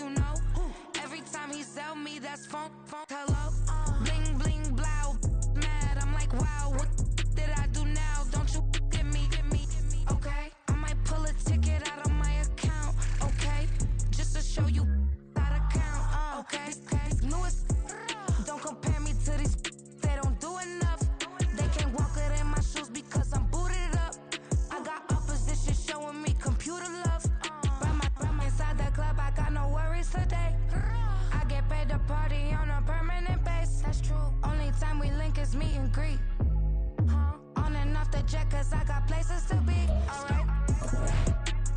you know. Every time he sell me, that's funk, hello. Bling, bling, blow, mad, I'm like, wow, what did I do now? Don't you get me, okay? I might pull a ticket out of my account, okay? Just to show you how to count, okay? Newest, don't compare me to these, they don't do enough. They can't walk it in my shoes because I'm booted up. I got opposition showing me computer love. Inside the club, I got no worries today. I get paid to party on a permanent base. That's true. Only time we link is meet and greet. On and off the jet, cause I got places to be. Alright.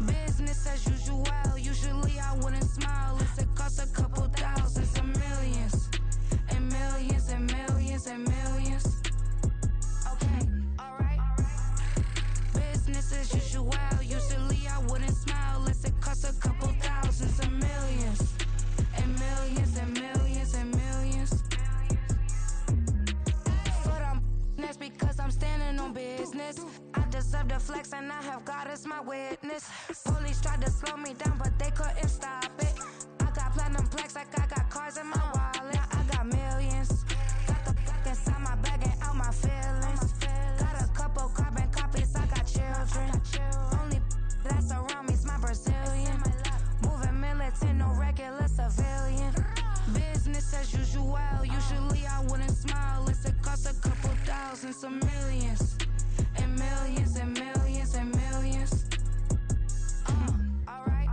Business as usual. Usually I wouldn't smile. It costs a couple thousands and millions. And millions and millions and millions. Okay, alright. Business as usual. Usually I wouldn't smile. It costs a couple thousands and millions. And millions and millions and millions. But that's because I'm standing on business. I deserve the flex and I have God as my witness. Police tried to slow me down but they couldn't stop it. I got platinum plaques like I got cars in my wallet. I got millions. Got the fuck inside my bag and out my feelings. Got a couple carbon copies, I got children. Only that's around me's my Brazilian. Moving militant, no regular civilian. Business as usual. Usually I wouldn't smile. It costs a couple thousands of millions. And millions and millions and millions. Alright.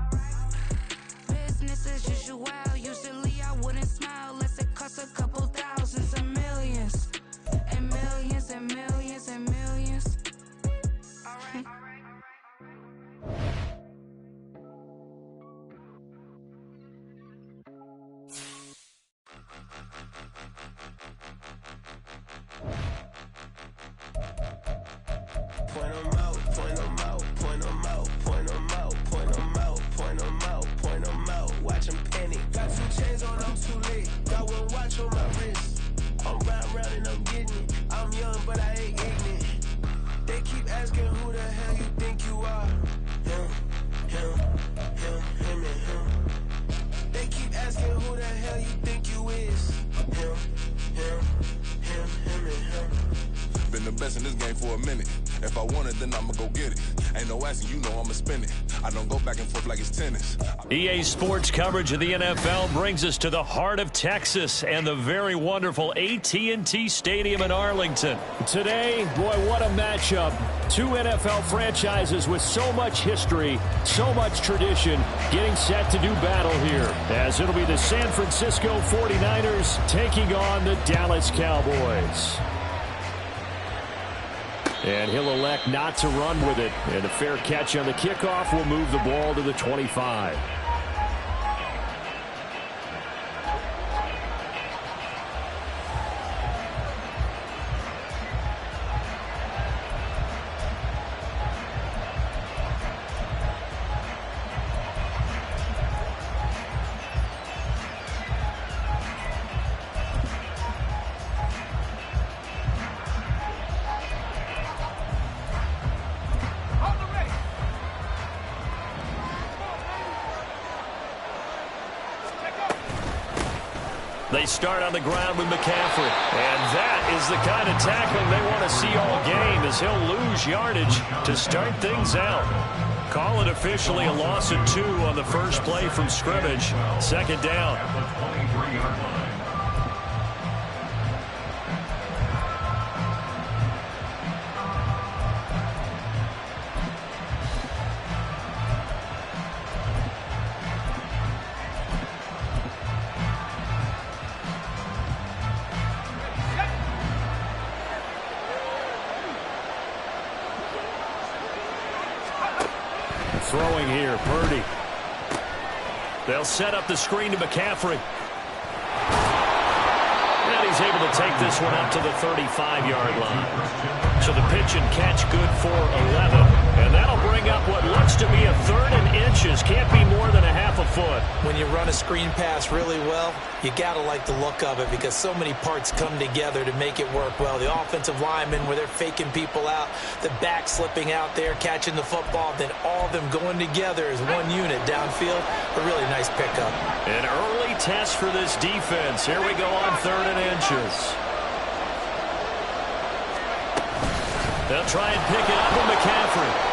Business as usual. Usually I wouldn't smile. It costs a couple thousands of millions. And millions and millions and millions. Alright. Point 'em out, point 'em out, point 'em out, point 'em out, point 'em out, point 'em out, point 'em out. Watch 'em panic. Got 2 chains on, I'm too late. Got 1 watch on my wrist. I'm riding round and I'm getting it. I'm young, but I ain't ignorant. They keep asking who the hell you think you are. Him, him, and him. They keep asking who the hell you think you is. Him, and him. Been the best in this game for a minute. If I want it, then I'ma go get it. Ain't no asking, you know I'ma spend it. I don't go back and forth like it's tennis. EA Sports coverage of the NFL brings us to the heart of Texas and the very wonderful AT&T Stadium in Arlington. Today, boy, what a matchup. 2 NFL franchises with so much history, so much tradition, getting set to do battle here. As it'll be the San Francisco 49ers taking on the Dallas Cowboys. And he'll elect not to run with it. And a fair catch on the kickoff will move the ball to the 25. They start on the ground with McCaffrey. And that is the kind of tackling they want to see all game, as he'll lose yardage to start things out. Call it officially a loss of 2 on the first play from scrimmage. 2nd down. Throwing here, Purdy. They'll set up the screen to McCaffrey. And he's able to take this one up to the 35-yard line. So the pitch and catch good for 11. And that'll bring up what looks to be a 3rd and inches. Can't be more than a half a foot. When you run a screen pass really well, you got to like the look of it because so many parts come together to make it work well. The offensive linemen, where they're faking people out, the back slipping out there, catching the football, then all of them going together as one unit downfield. A really nice pickup. An early test for this defense. Here we go on 3rd and inches. They'll try and pick it up with McCaffrey.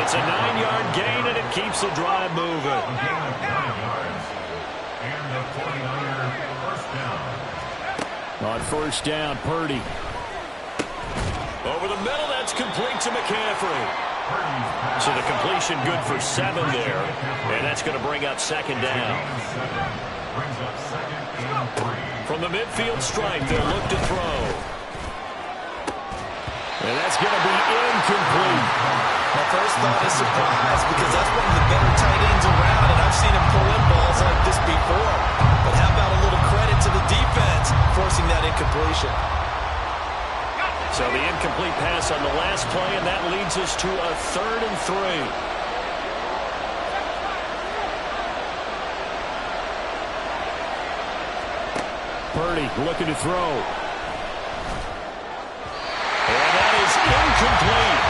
It's a 9-yard gain, and it keeps the drive moving. On first down, Purdy. Over the middle, that's complete to McCaffrey. So the completion good for 7 there, and that's going to bring up 2nd down. From the midfield stripe, they'll look to throw. And that's going to be incomplete. My first thought is surprise because that's one of the better tight ends around, and I've seen him pull in balls like this before. But how about a little credit to the defense forcing that incompletion? So the incomplete pass on the last play, and that leads us to a 3rd and 3. Purdy looking to throw. And that is incomplete.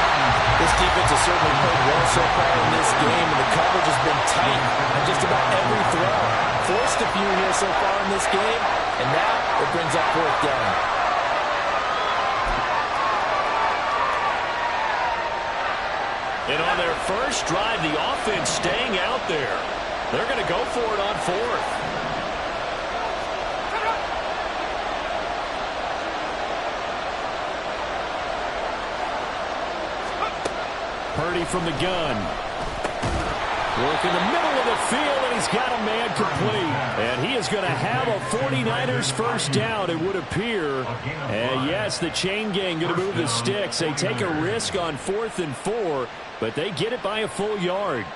This defense has certainly played well so far in this game, and the coverage has been tight on just about every throw. Forced a few here so far in this game, and now it brings up 4th down. And on their first drive, the offense staying out there. They're going to go for it on 4th. Purdy from the gun. Work in the middle of the field, and he's got a man complete. And he is going to have a 49ers first down, it would appear. And yes, the chain gang going to move the sticks. They take a risk on 4th and 4, but they get it by a full yard.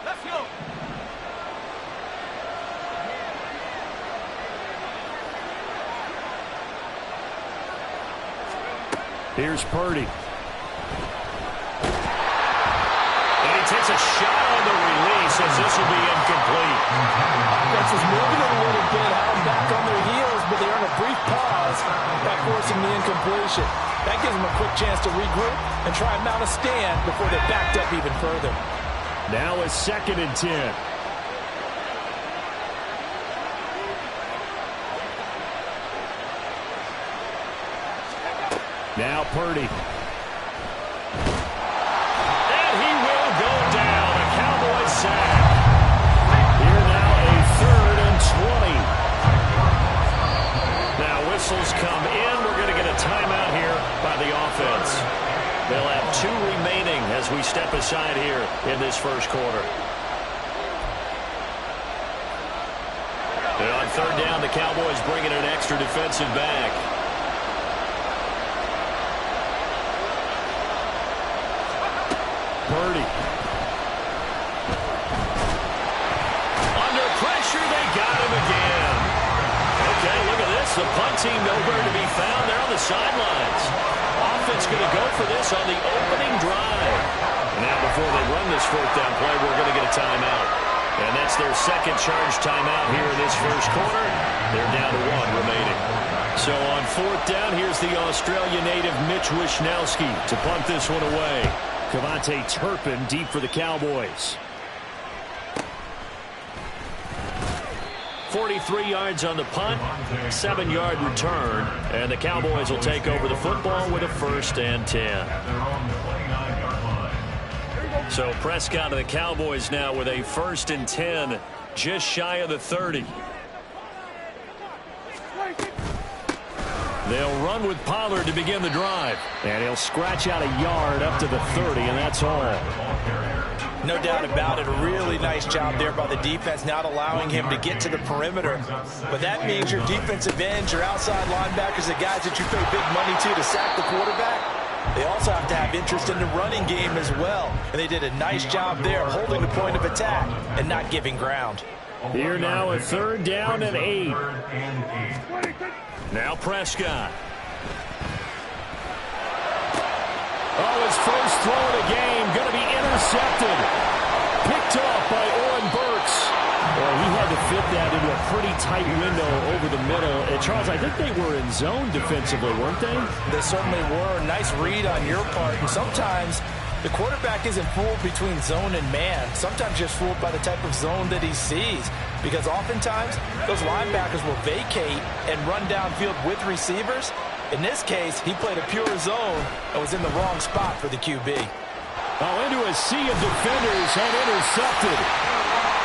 Let's go. Here's Purdy. And he takes a shot on the release as this will be incomplete. Offense was moving a little bit, having back on their heels, but they earn a brief pause by forcing the incompletion. That gives them a quick chance to regroup and try and mount a stand before they're backed up even further. Now a 2nd and 10. Now Purdy. And he will go down. A Cowboys sack. Here now a 3rd and 20. Now whistles come in. We're going to get a timeout here by the offense. They'll have 2 remaining as we step aside here in this first quarter. And on 3rd down, the Cowboys bringing an extra defensive back. Purdy. Under pressure, they got him again. Okay, look at this. The punt team nowhere to be found. They're on the sidelines. Offense going to go for this on the opening drive. And now before they run this 4th down play, we're going to get a timeout. And that's their 2nd charge timeout here in this first quarter. They're down to 1 remaining. So on 4th down, here's the Australia native Mitch Wishnowski to punt this one away. Cavante Turpin deep for the Cowboys. 43 yards on the punt, 7-yard return, and the Cowboys will take over the football with a 1st and 10. So Prescott of the Cowboys now with a 1st and 10, just shy of the 30. They'll run with Pollard to begin the drive. And he'll scratch out a yard up to the 30, and that's all. No doubt about it. A really nice job there by the defense, not allowing him to get to the perimeter. But that means your defensive ends, your outside linebackers, the guys that you pay big money to sack the quarterback, They also have to have interest in the running game as well. And they did a nice job there holding the point of attack and not giving ground. Here now a 3rd down and 8. Now Prescott. Oh, his first throw of the game going to be intercepted. Picked off by Oren Burks. Well, he had to fit that into a pretty tight window over the middle. And Charles, I think they were in zone defensively, weren't they? They certainly were. Nice read on your part. And sometimes the quarterback isn't fooled between zone and man. Sometimes just fooled by the type of zone that he sees. Because oftentimes, those linebackers will vacate and run downfield with receivers. In this case, he played a pure zone and was in the wrong spot for the QB. Oh, into a sea of defenders and intercepted.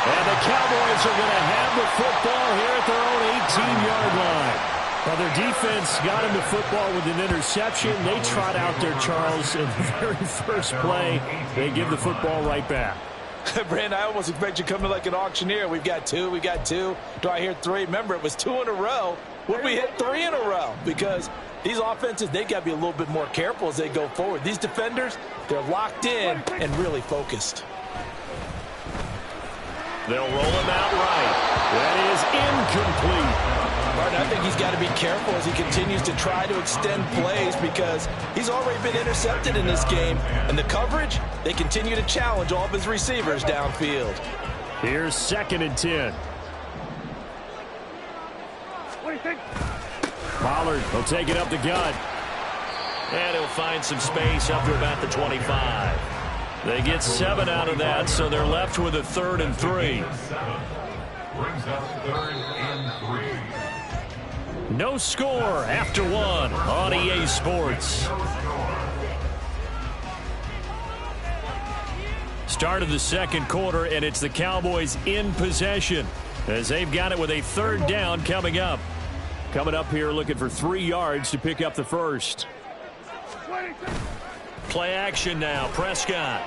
And the Cowboys are going to have the football here at their own 18-yard line. Well, their defense got him the football with an interception. They trot out there, Charles, in the very first play. They give the football right back. Brandon, I almost expect you coming like an auctioneer. We've got 2, we got 2. Do I hear 3? Remember, it was 2 in a row. Would we hit 3 in a row? Because these offenses, they got to be a little bit more careful as they go forward. These defenders, they're locked in and really focused. They'll roll him out right. That is incomplete. Martin, I think he's got to be careful as he continues to try to extend plays because he's already been intercepted in this game. And the coverage, they continue to challenge all of his receivers downfield. Here's 2nd and 10. Pollard will take it up the gut. And he'll find some space up to about the 25. They get 7 out of that, so they're left with a 3rd and 3. Brings up 3rd and 3. No score after 1 on EA Sports. Start of the 2nd quarter, and it's the Cowboys in possession as they've got it with a 3rd down coming up. Coming up here looking for 3 yards to pick up the first. Play action now, Prescott.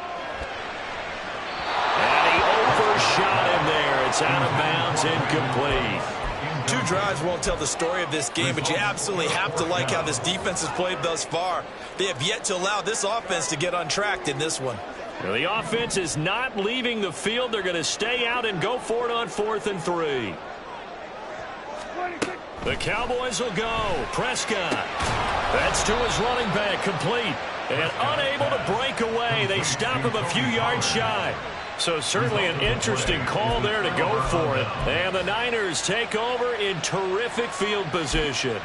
And he overshot him there. It's out of bounds, incomplete. 2 drives won't tell the story of this game, but you absolutely have to like how this defense has played thus far. They have yet to allow this offense to get untracked in this one. Well, the offense is not leaving the field. They're going to stay out and go for it on 4th and 3. The Cowboys will go. Prescott. That's to his running back, complete. And unable to break away. They stop him a few yards shy. So certainly an interesting call there to go for it. And the Niners take over in terrific field position.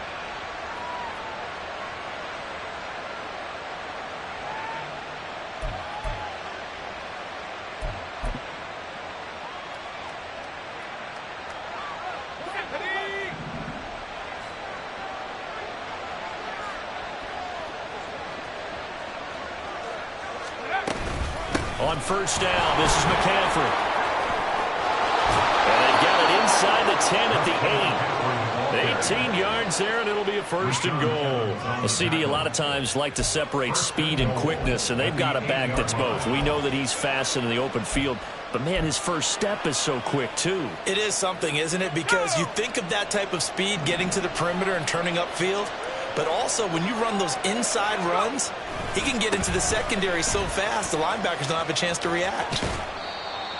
On 1st down, this is McCaffrey. And they've got it inside the 10 at the 8. 18 yards there, and it'll be a 1st and goal. A CD a lot of times like to separate speed and quickness, and they've got a back that's both. We know that he's fast in the open field, but, man, his first step is so quick, too. It is something, isn't it? Because you think of that type of speed getting to the perimeter and turning upfield, but also when you run those inside runs, he can get into the secondary so fast the linebackers don't have a chance to react.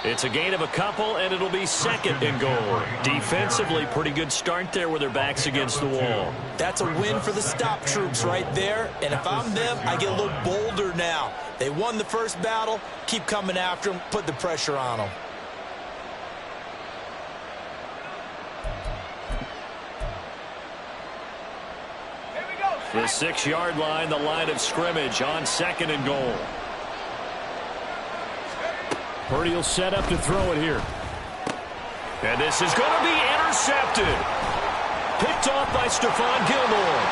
It's a gain of a couple, and it'll be 2nd and goal. Defensively, pretty good start there with their backs against the wall. That's a win for the stop troops right there. And if I'm them, I get a little bolder now. They won the first battle. Keep coming after them. Put the pressure on them. The 6-yard line, the line of scrimmage on 2nd and goal. Purdy will set up to throw it here. And this is going to be intercepted. Picked off by Stephon Gilmore.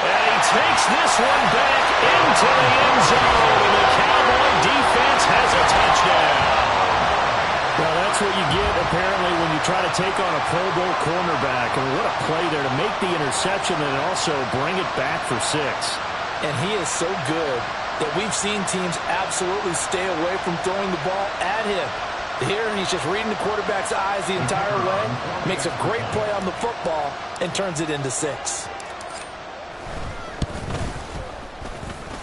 And he takes this one back into the end zone. And the Cowboy defense has a touchdown. Well, that's what you get, apparently, when you try to take on a Pro Bowl cornerback. And what a play there to make the interception and also bring it back for 6. And he is so good that we've seen teams absolutely stay away from throwing the ball at him. Here, he's just reading the quarterback's eyes the entire way, makes a great play on the football, and turns it into 6.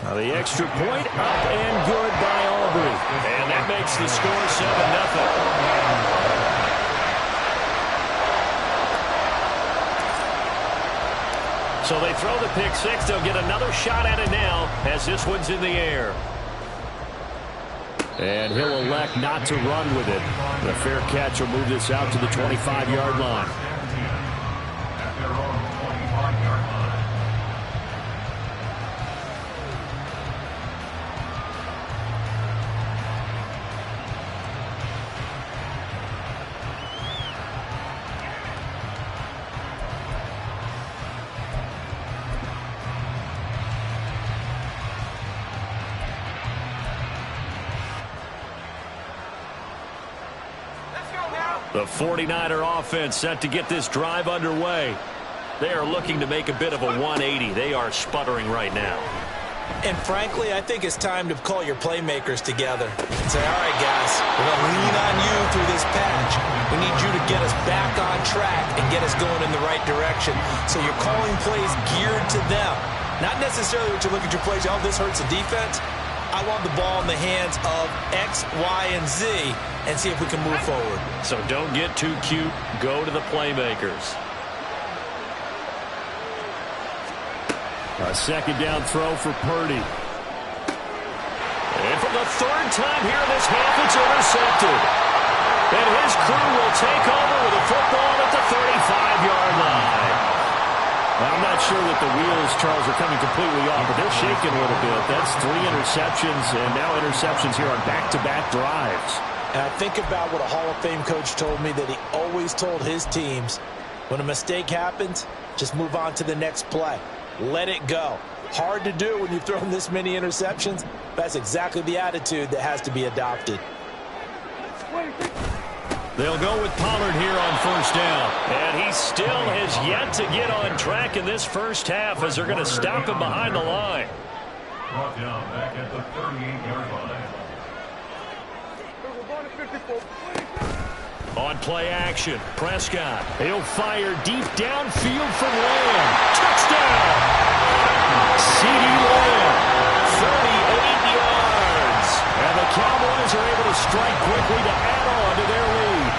Now the extra point up and good by Aubrey. And that makes the score 7-0. So they throw the pick six. They'll get another shot at it now as this one's in the air. And he'll elect not to run with it. The fair catch will move this out to the 25-yard line. At their own 25-yard line. The 49er offense set to get this drive underway. They are looking to make a bit of a 180. They are sputtering right now. And frankly, I think it's time to call your playmakers together and say, all right, guys, we're going to lean on you through this patch. We need you to get us back on track and get us going in the right direction. So you're calling plays geared to them. Not necessarily what you look at your plays, oh, this hurts the defense. I want the ball in the hands of X, Y, and Z and see if we can move forward. So don't get too cute. Go to the playmakers. A second down throw for Purdy. And for the third time here this half, it's intercepted. And his crew will take over with a football at the 35-yard line. I'm not sure that the wheels, Charles, are coming completely off, but they're shaking a little bit. That's 3 interceptions, and now interceptions here on back-to-back drives. And I think about what a Hall of Fame coach told me, that he always told his teams, when a mistake happens, just move on to the next play. Let it go. Hard to do when you've thrown this many interceptions. That's exactly the attitude that has to be adopted. They'll go with Pollard here on first down. And he still has yet to get on track in this first half as they're going to stop him behind the line. Brought down back at the 38-yard line. On play action, Prescott. He'll fire deep downfield from Lamb. Touchdown! CeeDee Lamb, 38 yards. And the Cowboys are able to strike quickly to add on to their lead.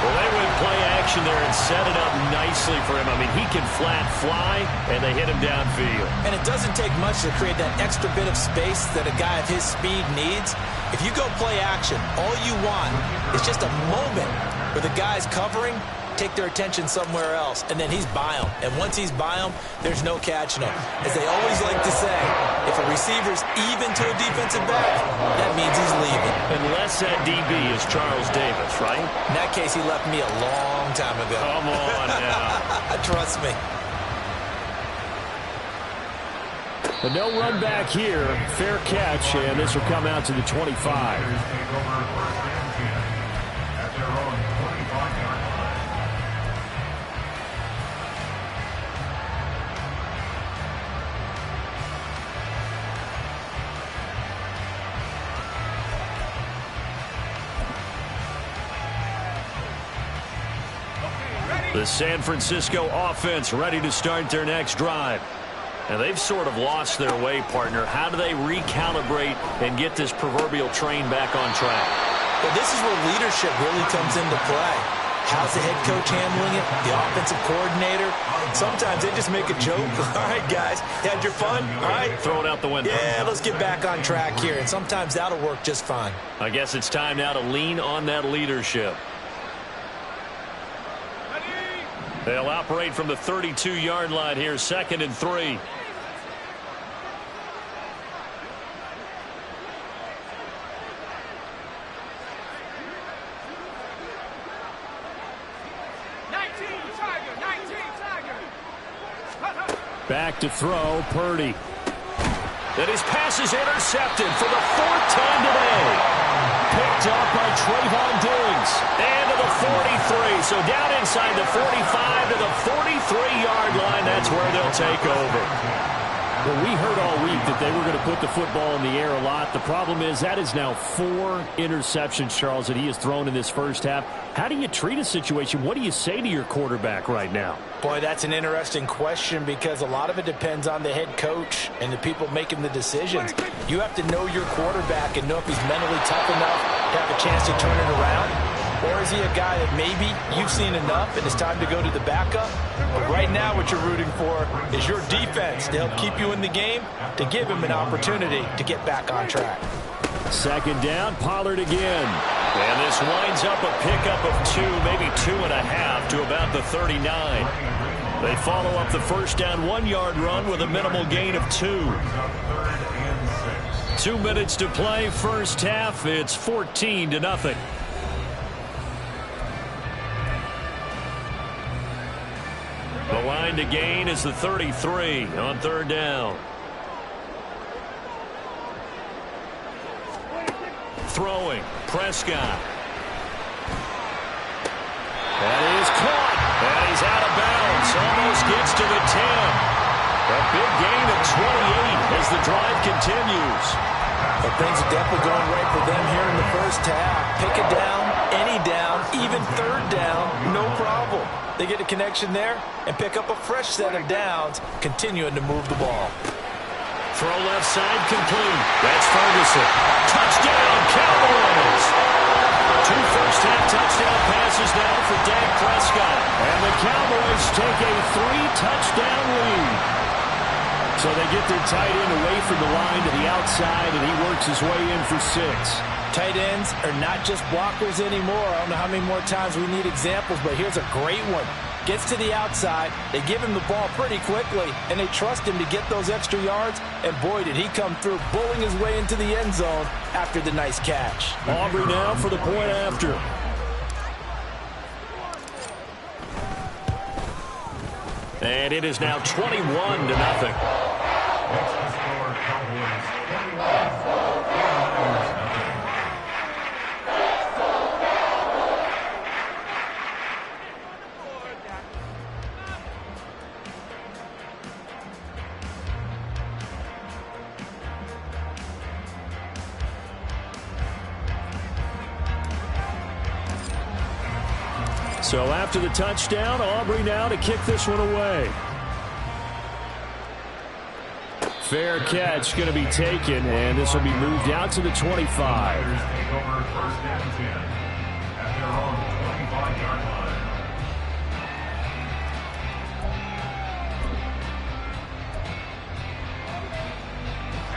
Well, they went play action there and set it up nicely for him. I mean, he can flat fly, and they hit him downfield. And it doesn't take much to create that extra bit of space that a guy of his speed needs. If you go play action, all you want is just a moment where the guy's covering, take their attention somewhere else, and then he's by him. And once he's by him, there's no catching him. As they always like to say, if a receiver's even to a defensive back, that means he's leaving. Unless that DB is Charles Davis, right? In that case, he left me a long time ago. Come on now. Trust me. But no run back here. Fair catch, and this will come out to the 25. Take over first and 10 at their own 25-yard line. The San Francisco offense ready to start their next drive. And they've sort of lost their way, partner. How do they recalibrate and get this proverbial train back on track? Well, this is where leadership really comes into play. How's the head coach handling it? The offensive coordinator? Sometimes they just make a joke. All right, guys, you had your fun? All right. Throw it out the window. Yeah, let's get back on track here. And sometimes that'll work just fine. I guess it's time now to lean on that leadership. They'll operate from the 32-yard line here, 2nd and 3. Back to throw, Purdy. And his pass is intercepted for the 4th time today. Picked up by Trayvon Diggs. And to the 43. So down inside the 45 to the 43-yard line. That's where they'll take over. Well, we heard all week that they were going to put the football in the air a lot. The problem is that is now 4 interceptions, Charles, that he has thrown in this first half. How do you treat a situation? What do you say to your quarterback right now? Boy, that's an interesting question because a lot of it depends on the head coach and the people making the decisions. You have to know your quarterback and know if he's mentally tough enough to have a chance to turn it around. Or is he a guy that maybe you've seen enough and it's time to go to the backup? But right now what you're rooting for is your defense to help keep you in the game, to give him an opportunity to get back on track. Second down, Pollard again. And this winds up a pickup of 2, maybe 2.5 to about the 39. They follow up the first down 1-yard run with a minimal gain of 2. 2 minutes to play, first half. It's 14-0. The line to gain is the 33 on third down. Throwing, Prescott. That is caught. And he's out of bounds. Almost gets to the 10. A big gain of 28 as the drive continues. But things are definitely going right for them here in the first half. Pick it down, any down, even third down, no problem. They get a connection there and pick up a fresh set of downs, continuing to move the ball. Throw left side complete. That's Ferguson. Touchdown, Cowboys. 2 first-half touchdown passes now for Dak Prescott. And the Cowboys take a 3-touchdown lead. So they get their tight end away from the line to the outside, and he works his way in for 6. Tight ends are not just blockers anymore. I don't know how many more times we need examples, but here's a great one. Gets to the outside, they give him the ball pretty quickly, and they trust him to get those extra yards, and boy, did he come through, bullying his way into the end zone after the nice catch. Aubrey now for the point after. And it is now 21-0. So after the touchdown, Aubrey now to kick this one away. Fair catch going to be taken, and this will be moved out to the 25.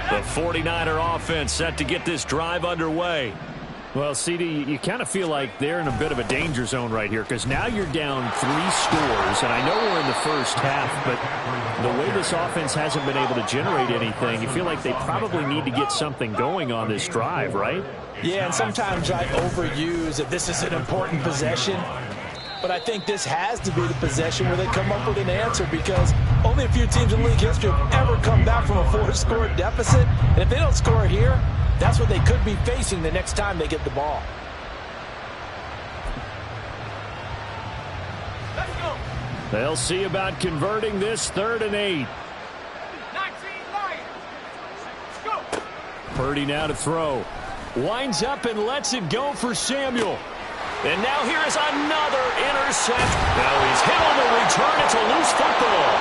The 49er offense set to get this drive underway. Well, CD, you kind of feel like they're in a bit of a danger zone right here because now you're down 3 scores, and I know we're in the first half, but the way this offense hasn't been able to generate anything, you feel like they probably need to get something going on this drive, right? Yeah, and sometimes I overuse that this is an important possession, but I think this has to be the possession where they come up with an answer because only a few teams in league history have ever come back from a 4-score deficit, and if they don't score here, that's what they could be facing the next time they get the ball. Let's go. They'll see about converting this 3rd and 8. 19 Lions. Let's go. Purdy now to throw. Winds up and lets it go for Samuel. And now here is another interception. Now he's hit on the return. It's a loose football.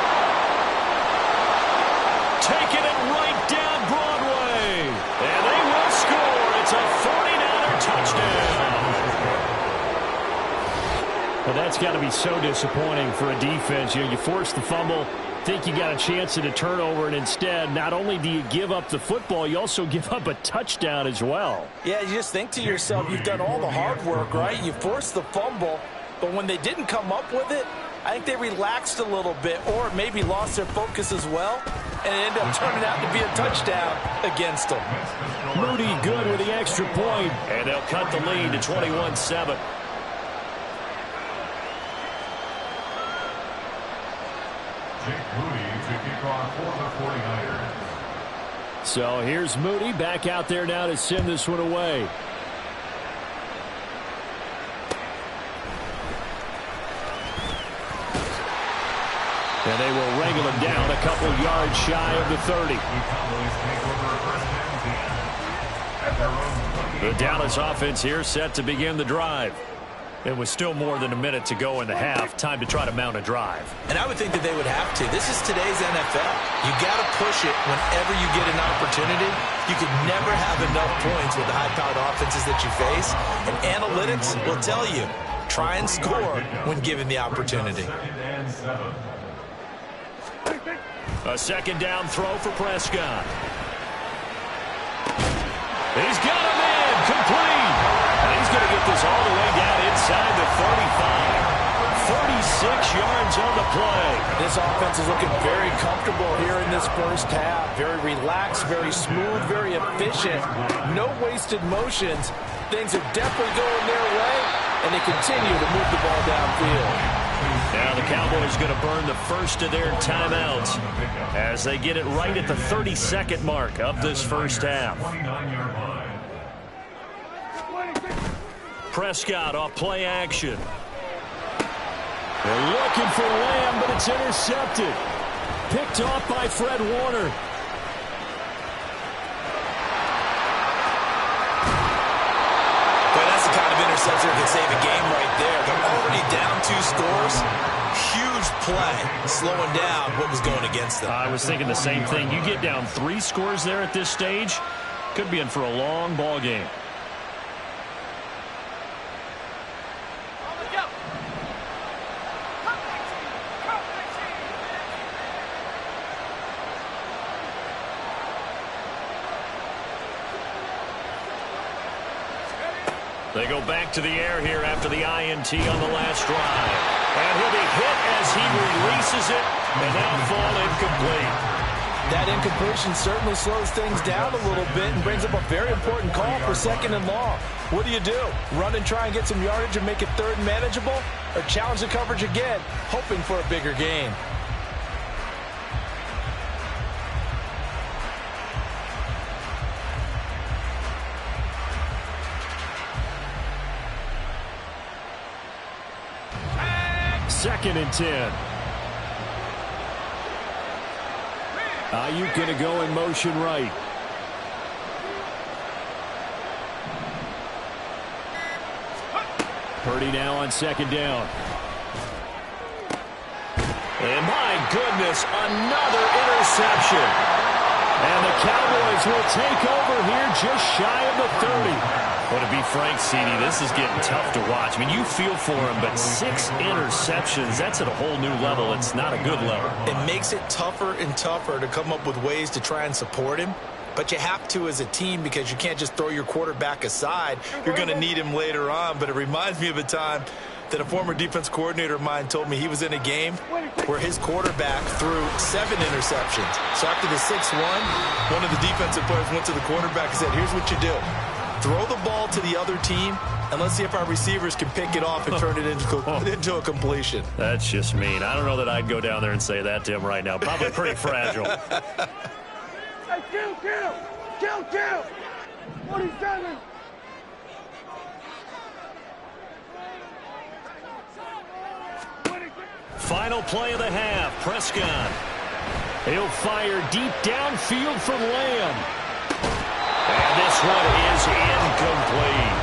Taking it right down Broadway. And they will score. It's a 49er touchdown. Well, that's got to be so disappointing for a defense. You force the fumble, think you got a chance at a turnover, and instead, not only do you give up the football, you also give up a touchdown as well. Yeah, you just think to yourself, you've done all the hard work, right? You forced the fumble, but when they didn't come up with it, I think they relaxed a little bit or maybe lost their focus as well, and it ended up turning out to be a touchdown against them. Moody good with the extra point. And they'll cut the lead to 21-7. Jake Moody to kick off for the 49ers. So here's Moody back out there now to send this one away. And they will wrangle him down a couple yards shy of the 30. The Dallas offense here set to begin the drive. It was still more than a minute to go in the half. Time to try to mount a drive. And I would think that they would have to. This is today's NFL. You got to push it whenever you get an opportunity. You can never have enough points with the high-powered offenses that you face. And analytics will tell you, try and score when given the opportunity. A second down throw for Prescott. He's got him in, complete. And he's going to get this all the way down inside the 35. 36 yards on the play. This offense is looking very comfortable here in this first half. Very relaxed, very smooth, very efficient. No wasted motions. Things are definitely going their way, and they continue to move the ball downfield. Now the Cowboys going to burn the first of their timeouts as they get it right at the 32nd mark of this first half. Prescott off play action. They're looking for Lamb, but it's intercepted. Picked off by Fred Warner. But that's the kind of interception that can save a game right there. They're already down 2 scores. Huge play, slowing down what was going against them. I was thinking the same thing. You get down 3 scores there at this stage, could be in for a long ball game. They go back to the air here after the INT on the last drive. And he'll be hit as he releases it, and now fall incomplete. That incompletion certainly slows things down a little bit and brings up a very important call for 2nd and long. What do? Run and try and get some yardage and make it 3rd and manageable? Or challenge the coverage again, hoping for a bigger gain? Second and 10. Ayuk going to go in motion right. Purdy now on 2nd down. And my goodness, another interception. And the Cowboys will take over here just shy of the 30. Well, to be frank, CD, this is getting tough to watch. I mean, you feel for him, but 6 interceptions, that's at a whole new level. It's not a good level. It makes it tougher and tougher to come up with ways to try and support him. But you have to as a team because you can't just throw your quarterback aside. You're going to need him later on. But it reminds me of a time that a former defense coordinator of mine told me he was in a game where his quarterback threw 7 interceptions. So after the 6-1, one of the defensive players went to the quarterback and said, here's what you do. Throw the ball to the other team, and let's see if our receivers can pick it off and turn it into a completion. That's just mean. I don't know that I'd go down there and say that to him right now. Probably pretty fragile. Hey, kill! 47! Final play of the half. Prescott. He'll fire deep downfield for Lamb. And this one is incomplete.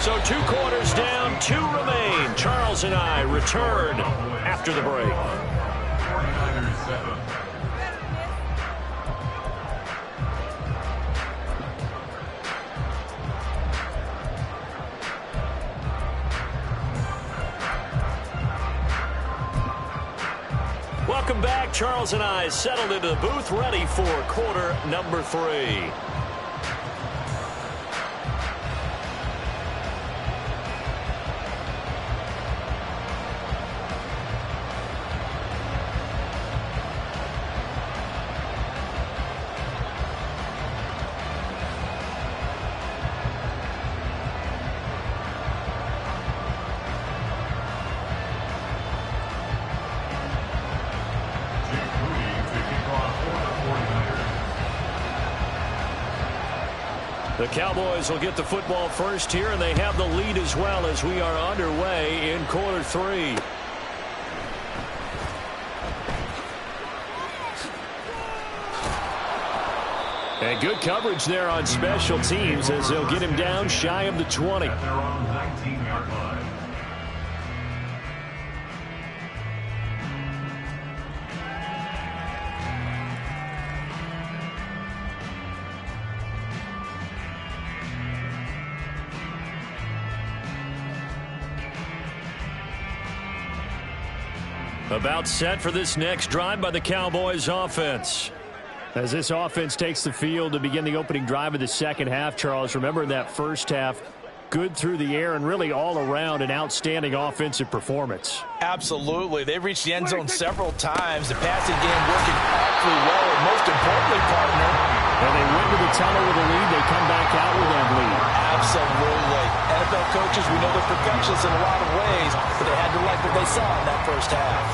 So 2 quarters down, 2 remain. Charles and I return after the break. 49ers 7. Welcome back. Charles and I settled into the booth, ready for quarter number 3. The Cowboys will get the football first here, and they have the lead as well as we are underway in quarter 3. And good coverage there on special teams as they'll get him down shy of the 20. At their own 19-yard line. About set for this next drive by the Cowboys offense. As this offense takes the field to begin the opening drive of the second half, Charles, remember that first half, good through the air and really all around an outstanding offensive performance. Absolutely. They reached the end zone several times. The passing game working awfully well, and most importantly, partner. And they went to the tunnel with a lead. They come back out with that lead. Absolutely. NFL coaches, we know they're perfectionists in a lot of ways, but they had to like what they saw in that first half.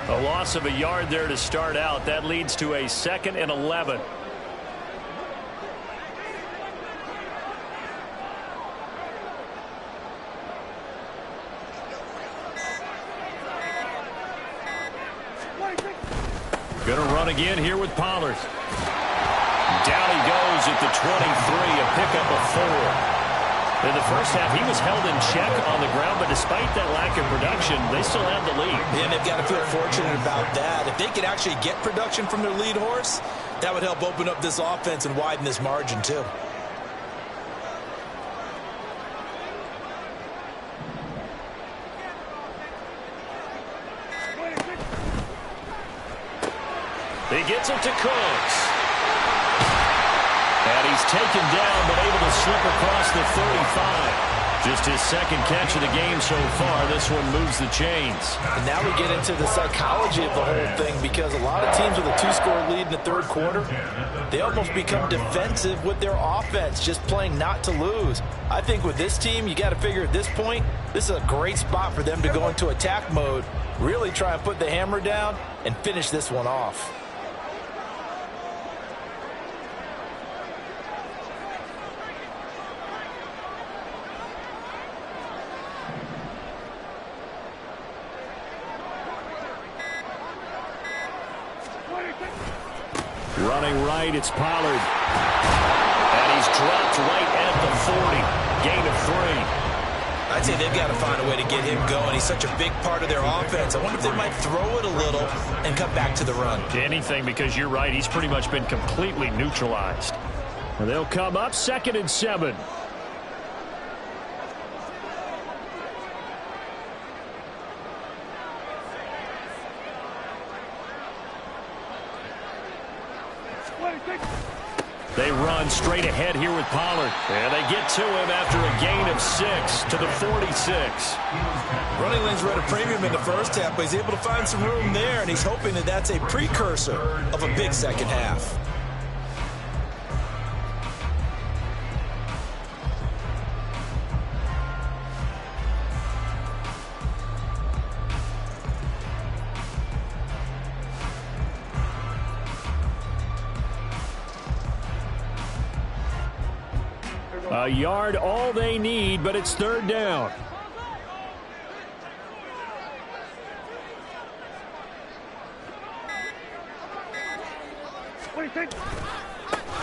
A loss of a yard there to start out. That leads to a 2nd and 11. Going to run again here with Pollard. Down he goes at the 23, a pickup of 4. In the first half, he was held in check on the ground, but despite that lack of production, they still have the lead. Yeah, and they've got to feel fortunate about that. If they could actually get production from their lead horse, that would help open up this offense and widen this margin, too. He gets it to Cooks. And he's taken down, but able to slip across the 35. Just his second catch of the game so far. This one moves the chains. And now we get into the psychology of the whole thing, because a lot of teams with a 2-score lead in the third quarter, they almost become defensive with their offense, just playing not to lose. I think with this team, you got to figure at this point, this is a great spot for them to go into attack mode, really try and put the hammer down and finish this one off. Running right, it's Pollard. And he's dropped right at the 40. Gain of 3. I'd say they've got to find a way to get him going. He's such a big part of their offense. I wonder if they might throw it a little and cut back to the run. Anything, because you're right. He's pretty much been completely neutralized. And they'll come up 2nd and 7. They run straight ahead here with Pollard. And they get to him after a gain of 6 to the 46. Running lanes were at a premium in the first half, but he's able to find some room there, and he's hoping that that's a precursor of a big second half. A yard all they need, but it's 3rd down.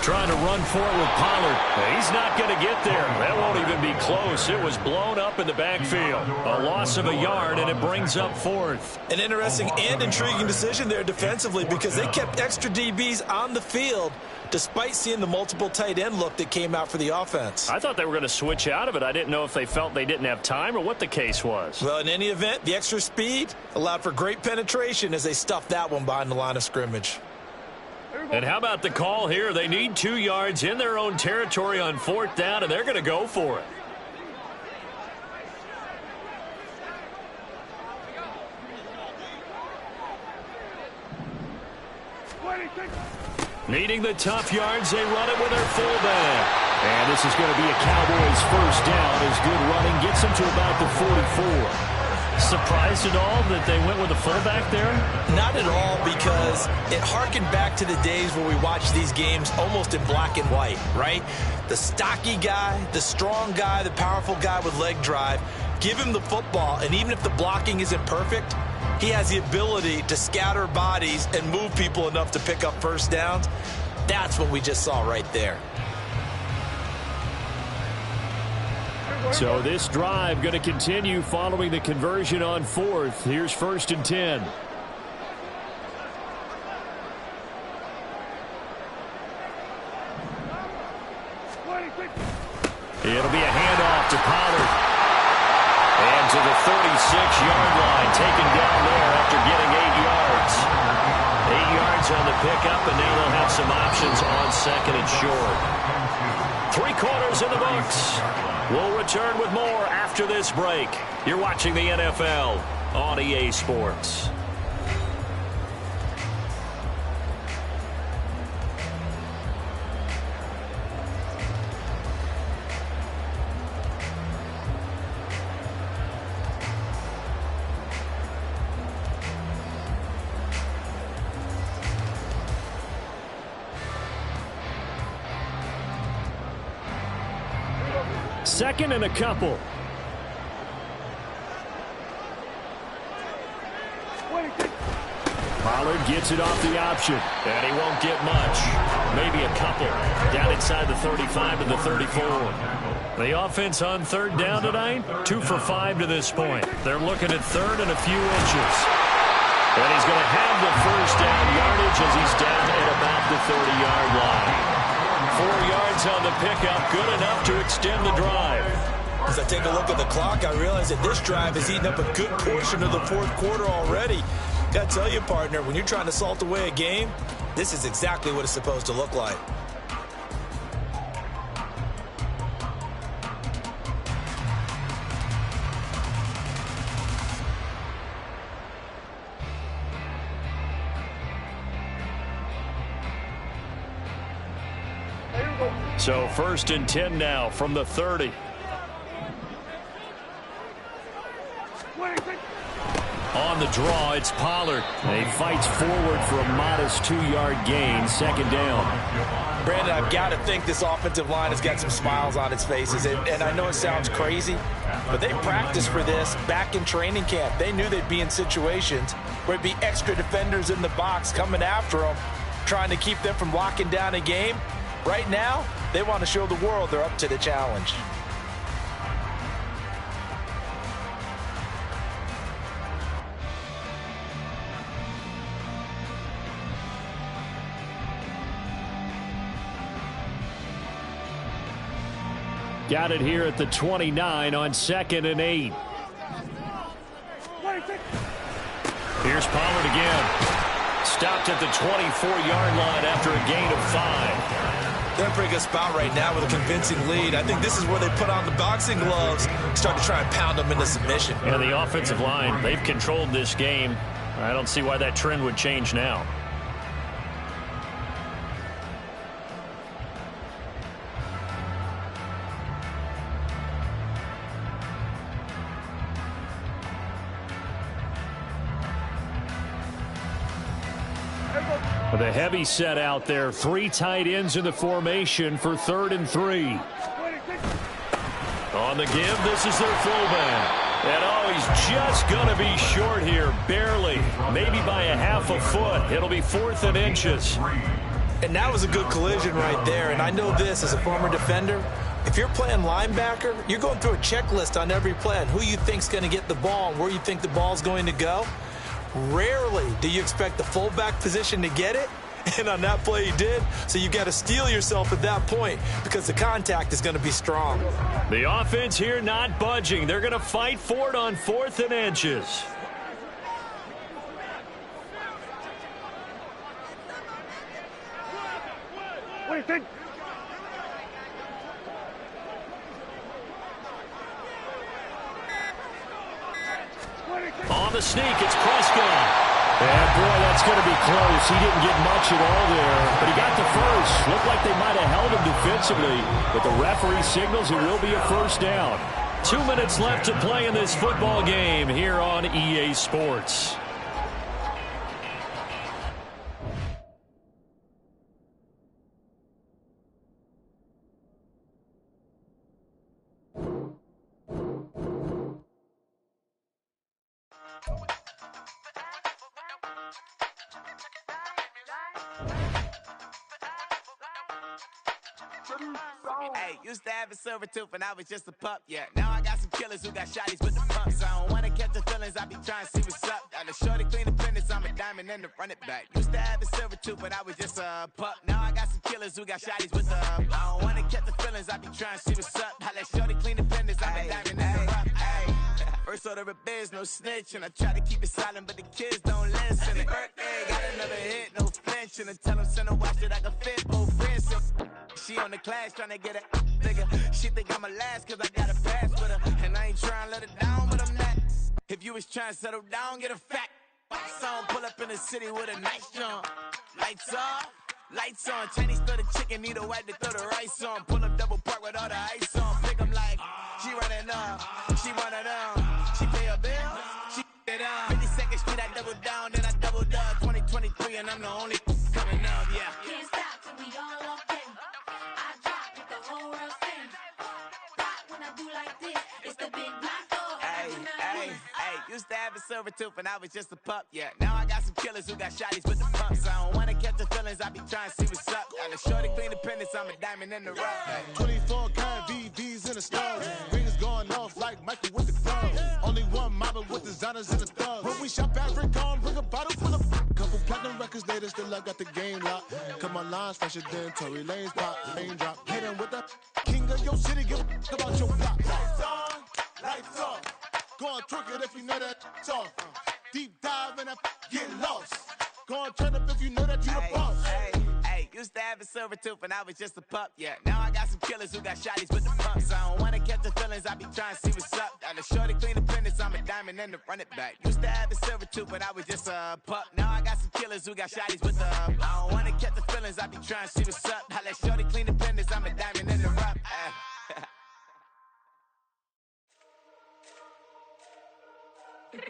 Trying to run for it with Pollard. He's not going to get there. That won't even be close. It was blown up in the backfield. A loss of a yard, and it brings up 4th. An interesting and intriguing decision there defensively, because they kept extra DBs on the field despite seeing the multiple tight end look that came out for the offense. I thought they were going to switch out of it. I didn't know if they felt they didn't have time or what the case was. Well, in any event, the extra speed allowed for great penetration as they stuffed that one behind the line of scrimmage. And how about the call here? They need 2 yards in their own territory on 4th down, and they're going to go for it. Needing the tough yards, they run it with their fullback. And this is going to be a Cowboys first down as good running gets gets him to about the 44. Surprised at all that they went with a fullback there? Not at all, because it harkened back to the days where we watched these games almost in black and white, right? The stocky guy, the strong guy, the powerful guy with leg drive. Give him the football, and even if the blocking isn't perfect, he has the ability to scatter bodies and move people enough to pick up first downs. That's what we just saw right there. So this drive going to continue following the conversion on 4th. Here's 1st and 10. It'll be a handoff to Pollard. And to the 36-yard line, taken down there after getting 8 yards. 8 yards on the pickup, and now they'll have some options on 2nd and short. 3 quarters in the books. We'll return with more after this break. You're watching the NFL on EA Sports. Second and a couple. Pollard gets it off the option, and he won't get much. Maybe a couple. Down inside the 35 to the 34. The offense on 3rd down tonight, 2 for 5 to this point. They're looking at 3rd and a few inches. And he's going to have the first down yardage as he's down at about the 30-yard line. 4 yards on the pickup, good enough to extend the drive. As I take a look at the clock, I realize that this drive has eaten up a good portion of the 4th quarter already. Got to tell you, partner, when you're trying to salt away a game, this is exactly what it's supposed to look like. So 1st and 10 now from the 30. On the draw, it's Pollard. He fights forward for a modest 2-yard gain, 2nd down. Brandon, I've got to think this offensive line has got some smiles on its faces. And I know it sounds crazy, but they practiced for this back in training camp. They knew they'd be in situations where it'd be extra defenders in the box coming after them, trying to keep them from locking down a game. Right now, they want to show the world they're up to the challenge. Got it here at the 29 on 2nd and 8. Here's Pollard again. Stopped at the 24-yard line after a gain of 5. They're in a pretty good spot right now with a convincing lead. I think this is where they put on the boxing gloves, start to try and pound them into submission. And the offensive line, they've controlled this game. I don't see why that trend would change now. With a heavy set out there, 3 tight ends in the formation for 3rd and 3. On the give, this is their fullback. And oh, he's just going to be short here, barely, maybe by a half a foot. It'll be 4th and inches. And that was a good collision right there. And I know this as a former defender. If you're playing linebacker, you're going through a checklist on every play on who you think's going to get the ball and where you think the ball's going to go. Rarely do you expect the fullback position to get it, and on that play he did. So you've got to steel yourself at that point because the contact is going to be strong. The offense here not budging. They're going to fight for it on 4th and inches. What do you think? On the sneak, it's Prescott. And, boy, that's going to be close. He didn't get much at all there, but he got the first. Looked like they might have held him defensively, but the referee signals it will be a 1st down. 2 minutes left to play in this football game here on EA Sports. Hey, used to have a silver tooth and I was just a pup, yeah. Now I got some killers who got shotties with the pumps. I don't wanna catch the feelings, I be trying to see what's up. Got a shorty clean the fitness, I'm a diamond and to run it back. Used to have a silver tooth but I was just a pup. Now I got some killers who got shotties with the I don't wanna catch the feelings, I be trying to see what's up. I let shorty clean the fitness, I'm a diamond and to run it. First order of biz, no snitch, and I try to keep it silent, but the kids don't listen. Birthday, got another hit, no flinch, and I tell them send a watch that I can fit both friends. She on the class trying to get a nigga. She think I'm a last cause I got a pass with her. And I ain't trying to let her down, but I'm not. If you was trying to settle down, get a fact. Song pull up in the city with a nice jump. Lights off, lights on. Chinese throw the chicken, need a wipe to throw the rice on. Pull up double park with all the ice on. Pick 'em like, she running up, she one of them. She pay her bill, she it up. 52nd Street, I double down, then I doubled up. 2023 and I'm the only coming up, yeah. Can't stop till we all locked in. I drop it, the whole world sings. Rock when I do like this, it's the big black door. Hey, used to have a silver tooth and I was just a pup, yeah. Now I got some killers who got shotties with the pumps. I don't wanna catch the feelings, I be trying to see what's up. Got a shorty clean the pendants, I'm a diamond in the rough. 24 karat VVs in the stars. Rings going off like Michael with the clubs. Only one mobbing with designers in the thugs. When we shop at Rick on, bring a bottle full of couple platinum records later, still I got the game locked. Cause my lines fresher than Tory Lane's pop. Lane drop, hit him with the king of your city, give a about your block. Lights on, lights off. Go on, twerk it if you know that it's off. Deep dive and get lost. Go on, turn up if you know that you the boss. Hey, used to have a silver tooth and I was just a pup, yeah. Now I got some killers who got shotties with the pumps. I don't wanna catch the feelings, I be trying to see what's up. Got a shorty clean the pendants, I'm a diamond and to run it back. Used to have a silver tooth but I was just a pup. Now I got some killers who got shotties with the I don't wanna catch the feelings, I be trying to see what's up. I let shorty clean the pendants, I'm a diamond and to run. Let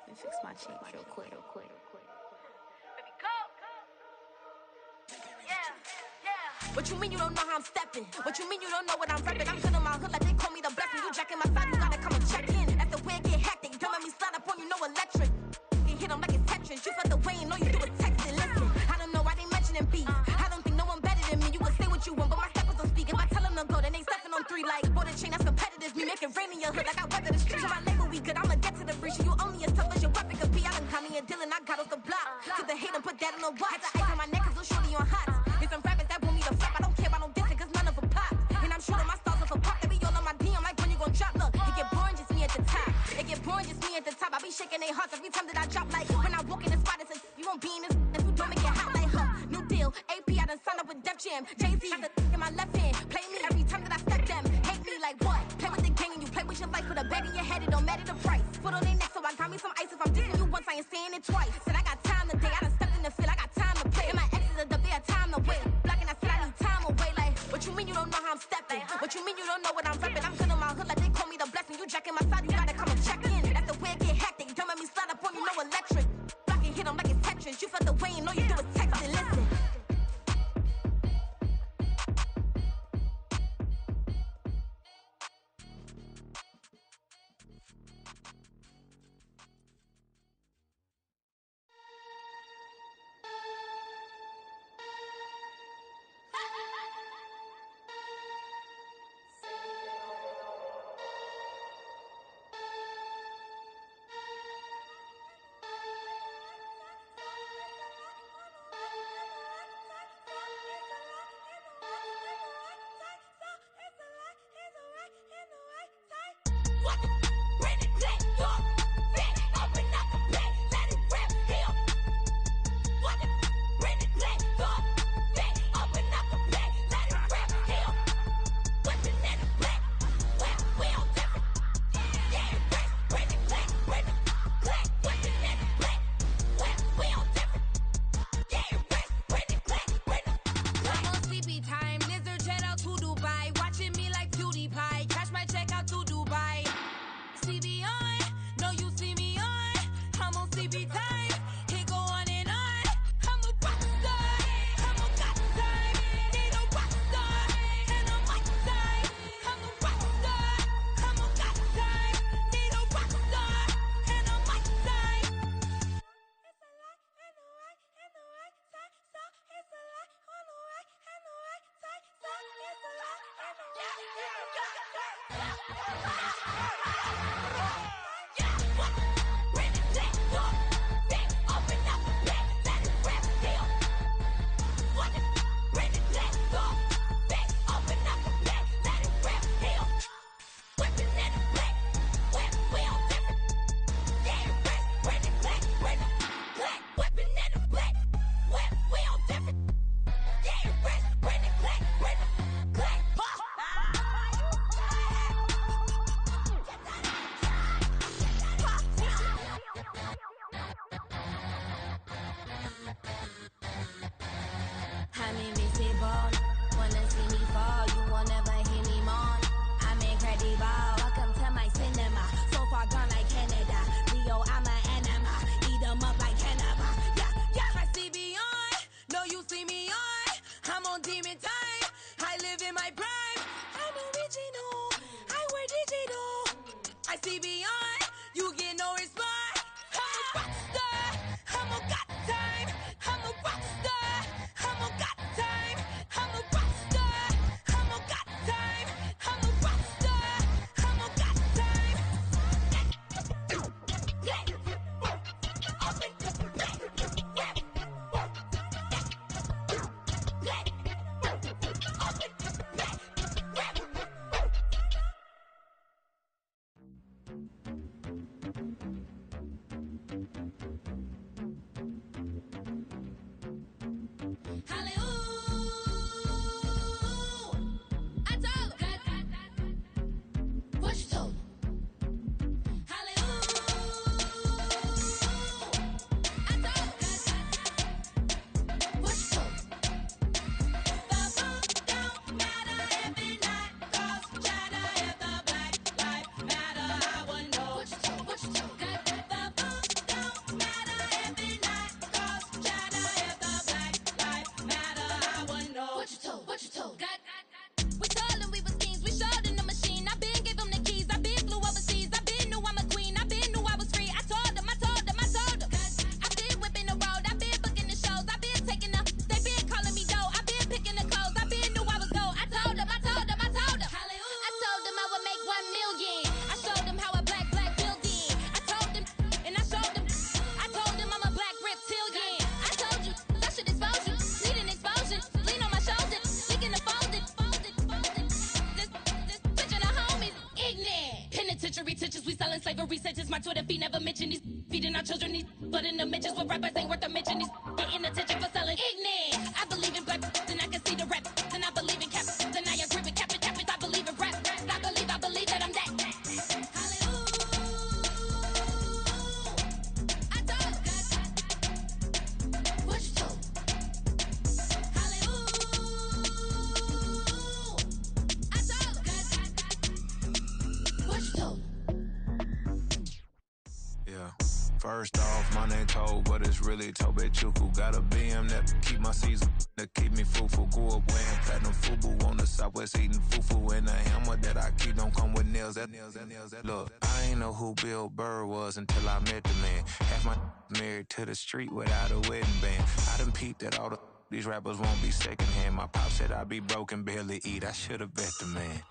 me fix my cheek real quick. Baby, go. Yeah. What you mean you don't know how I'm stepping? What you mean you don't know what I'm repping? I'm good on my hood like they call me the blessing. You jacking my side, you gotta come and check in. That's the way it get hectic. Don't let me slide up on you, no electric. You hit 'em like it's Tetris. You felt the way and all you do is text and listen. I don't know why they mentioning beef. I don't think no one better than me. You can say what you want, but my steppers don't speak. If I tell them to go, then they stepping on 3 like border chain. That's competitive. Me making rain in your hood like I weather the street. So my label we good. I'ma get to the breach. You only as tough as your weapon could be. I done Connie and Dylan. I got off the block. To the hate and put that on the watch. The ice on my neck is little shorty on hot. There's some rappers that want me to flop. I don't care about no dissing cause none of them pop. And I'm shooting my stars off a pop. They be all on my DM like when you gon' drop. Look, it get boring just me at the top. It get boring just me at the top. I be shaking their hearts every time that I drop. Like when I walk in the spot, it's you won't be in this. If you don't make it hot like new deal. AP, I done signed up with Def Jam. Jay-Z got the in my left hand. Play me every time that I step them. Hate me like what? Play with the gang and you play with your life. Put a bag in your head, it don't matter the price. Foot on their neck, so I got me some ice. If I'm dissing you once, I ain't saying it twice. Said I got time today, I done stepped in the field, I got time to play. And my exes are up, they had time to wait. Blocking, I said I need time away. Like, what you mean you don't know how I'm stepping? What you mean you don't know what I'm repping? I'm good on my hood like they call me the blessing. You jacking my side, you gotta come and check in. That's the way it get hectic. Don't let me slide up on you, no electric. Blocking, hit 'em like it's Tetris. You felt the way and all you do is text and listen. TV on, you get no response. I'm a rock star, I'm a got time. I'm a rock star, I'm a got time. I'm a rock star, I'm a got time. I'm a rock star, I'm a got time. We told them we was kings, we showed them the machine. I been gave them the keys, I been flew overseas. I been knew I'm a queen, I been knew I was free. I told them. I been whipping the road, I been booking the shows. I been taking them, they been calling me dough. I been picking the clothes, I been knew I was gold. I told them. I told them I would make 1 million. I showed them how a black building. I told them, and I showed them. I told them I'm a black reptilian. I told you, I should expose you. Need an explosion, lean on my shoulder, licking the folded. This picture the homies, ignorant. Penitentiary teachers, we selling slavery sentence. My Twitter feed never mention these feeding our children. These but in the mentions with rappers ain't worth a mention. These getting attention for selling ignorant. I believe in black, and I can see the rap. And I believe in cap, and I agree with cap. I believe in rap. I believe that I'm that. I told what you told. I told what you told. Yeah. First off, my name Toad, but it's really Tobe Chuku. Got a BM that keep my season, that keep me fufu. Grew up wearing platinum fubu on the southwest eating fufu. And a hammer that I keep don't come with nails. Look, I ain't know who Bill Burr was until I met the man. Half my married to the street without a wedding band. I done peeped that all these rappers won't be secondhand. My pop said I'd be broken, barely eat. I should've bet the man.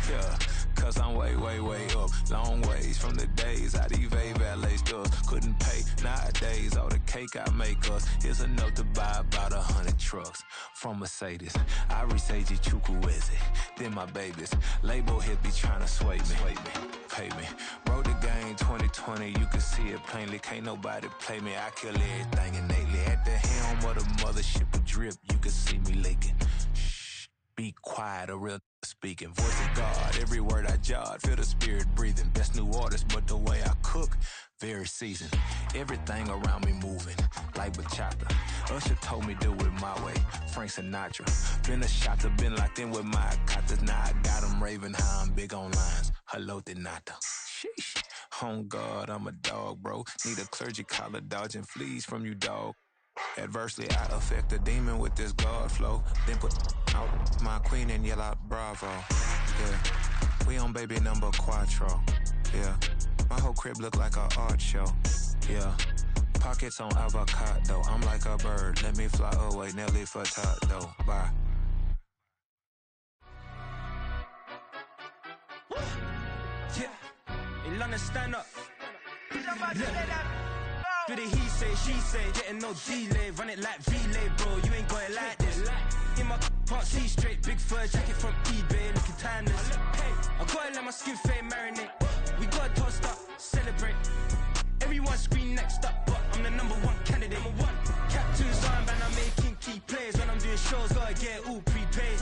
Yeah, cause I'm way up. Long ways from the days I evade valet stores. Couldn't pay nowadays. All the cake I make us is enough to buy about 100 trucks from Mercedes. I resage Chukwueze, then my babies. Label hit be trying to sway me. Pay me. Wrote the game 2020, you can see it plainly. Can't nobody play me. I kill everything innately. At the helm of the mothership with drip, you can see me leaking. Shh, be quiet, a real speaking. Voice of God, every word I jot. Feel the spirit breathing. Best new artist, but the way I cook, very seasoned. Everything around me moving, like bachata. Usher told me do it my way. Frank Sinatra. Been a shotter, been locked in with my katas. Now I got them raving how I'm big on lines. Hello, Denata. Sheesh. On God, I'm a dog, bro. Need a clergy collar, dodging fleas from you, dog. Adversely, I affect a demon with this God flow. Then put out my queen and yell out bravo. Yeah, we on baby number quattro. Yeah, my whole crib look like an art show. Yeah, pockets on avocado. I'm like a bird, let me fly away. Nelly Furtado, bye. Yeah, in London, stand up. Do the he say, she say, getting no delay. Run it like relay, bro, you ain't got it like this. In my can't see straight, big fur jacket from eBay, looking timeless. I gotta let my skin fade marinate. We gotta toast up, celebrate. Everyone scream next up, but I'm the #1 candidate. Captain's armband, I'm making key plays. When I'm doing shows, gotta get all prepaid.